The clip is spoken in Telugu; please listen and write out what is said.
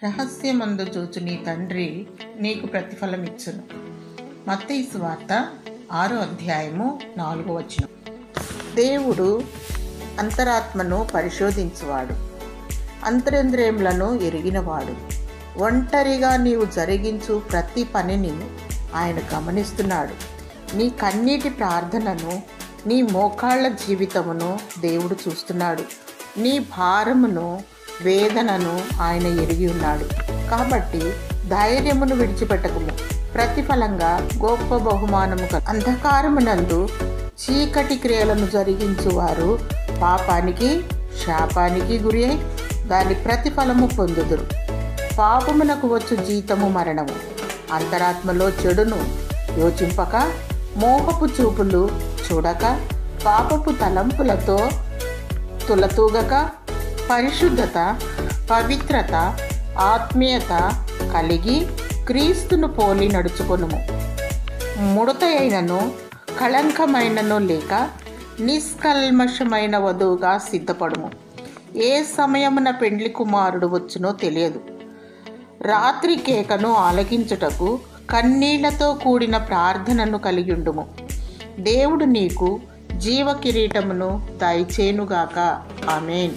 రహస్యమందు చూచు నీ తండ్రి నీకు ప్రతిఫలమిచ్చును. మత్తయి సువార్త 6వ అధ్యాయము 4వ వచనం. దేవుడు అంతరాత్మను పరిశోధించువాడు, అంతరింద్రియములను ఎరిగినవాడు. ఒంటరిగా నీవు జరిగించు ప్రతి పనిని ఆయన గమనిస్తున్నాడు. నీ కన్నీటి ప్రార్థనను, నీ మోకాళ్ళ జీవితమును దేవుడు చూస్తున్నాడు. నీ భారమును, వేదనను ఆయన ఎరిగి ఉన్నాడు. కాబట్టి ధైర్యమును విడిచిపెట్టకము. ప్రతిఫలంగా గొప్ప బహుమానము అంధకారమునందు చీకటి క్రియలను జరిగించువారు పాపానికి, శాపానికి గురి అయి దాని ప్రతిఫలము పొందుదురు. పాపమునకు వచ్చు జీతము మరణము. అంతరాత్మలో చెడును యోచింపక, మోహపు చూపులు చూడక, పాపపు తలంపులతో తులతూగక, పరిశుద్ధత, పవిత్రత, ఆత్మీయత కలిగి క్రీస్తును పోలి నడుచుకొనుము. ముడత అయినను కళంకమైనను లేక నిష్కల్మషమైన వధువుగా సిద్ధపడుము. ఏ సమయమున పెండ్లి కుమారుడు వచ్చునో తెలియదు. రాత్రి కేకను ఆలకించుటకు కన్నీళ్లతో కూడిన ప్రార్థనను కలిగి ఉండుము. దేవుడు నీకు జీవ కిరీటమును దయచేయునుగాక. ఆమేన్.